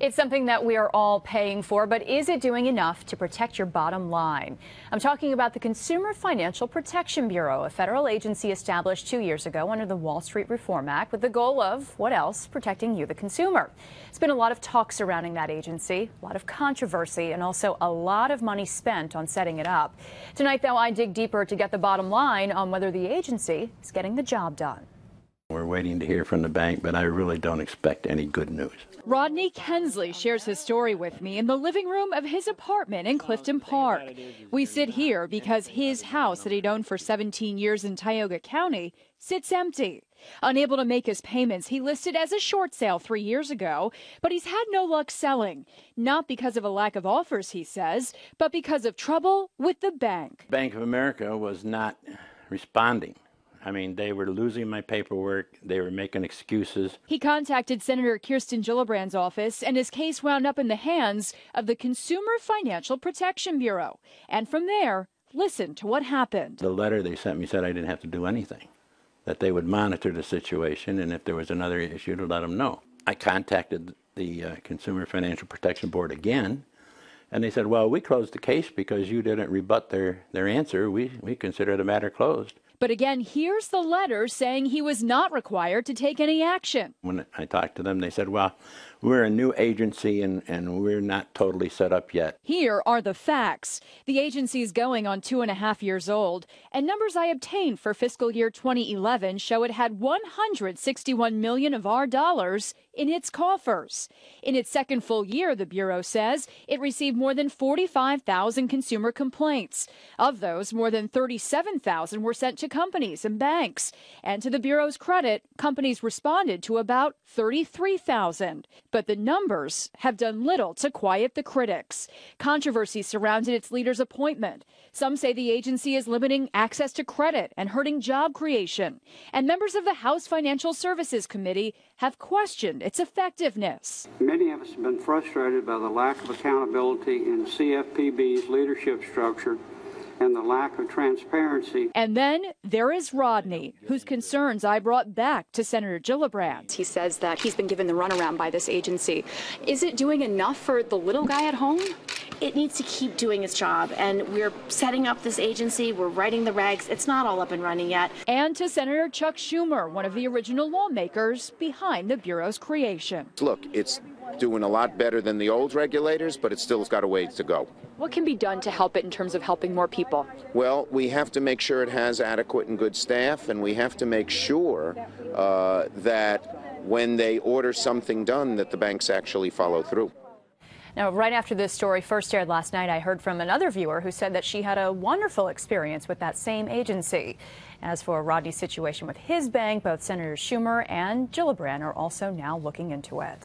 It's something that we are all paying for, but is it doing enough to protect your bottom line? I'm talking about the Consumer Financial Protection Bureau, a federal agency established 2 years ago under the Wall Street Reform Act with the goal of, what else, protecting you, the consumer. It's been a lot of talk surrounding that agency, a lot of controversy, and also a lot of money spent on setting it up. Tonight, though, I dig deeper to get the bottom line on whether the agency is getting the job done. We're waiting to hear from the bank, but I really don't expect any good news. Rodney Kuensley shares his story with me in the living room of his apartment in Clifton Park. We sit here because his house that he'd owned for 17 years in Tioga County sits empty. Unable to make his payments, he listed as a short sale 3 years ago, but he's had no luck selling. Not because of a lack of offers, he says, but because of trouble with the bank. Bank of America was not responding. I mean, they were losing my paperwork. They were making excuses. He contacted Senator Kirsten Gillibrand's office, and his case wound up in the hands of the Consumer Financial Protection Bureau. And from there, listen to what happened. The letter they sent me said I didn't have to do anything, that they would monitor the situation, and if there was another issue, to let them know. I contacted the Consumer Financial Protection Board again, and they said, well, we closed the case because you didn't rebut their answer. We consider the matter closed. But again, here's the letter saying he was not required to take any action. When I talked to them, they said, well, we're a new agency and we're not totally set up yet. Here are the facts. The agency is going on 2.5 years old, and numbers I obtained for fiscal year 2011 show it had $161 million of our dollars in its coffers. In its second full year, the Bureau says, it received more than 45,000 consumer complaints. Of those, more than 37,000 were sent to companies and banks. And to the Bureau's credit, companies responded to about 33,000. But the numbers have done little to quiet the critics. Controversy surrounded its leader's appointment. Some say the agency is limiting access to credit and hurting job creation. And members of the House Financial Services Committee have questioned its effectiveness. Many of us have been frustrated by the lack of accountability in CFPB's leadership structure and the lack of transparency. And then there is Rodney, whose concerns I brought back to Senator Gillibrand. He says that he's been given the runaround by this agency. Is it doing enough for the little guy at home? It needs to keep doing its job, and we're setting up this agency, we're writing the regs, it's not all up and running yet. And to Senator Chuck Schumer, one of the original lawmakers behind the Bureau's creation. Look, it's doing a lot better than the old regulators, but it still has got a ways to go. What can be done to help it in terms of helping more people? Well, we have to make sure it has adequate and good staff, and we have to make sure that when they order something done, that the banks actually follow through. Now, right after this story first aired last night, I heard from another viewer who said that she had a wonderful experience with that same agency. As for Rodney's situation with his bank, both Senators Schumer and Gillibrand are also now looking into it.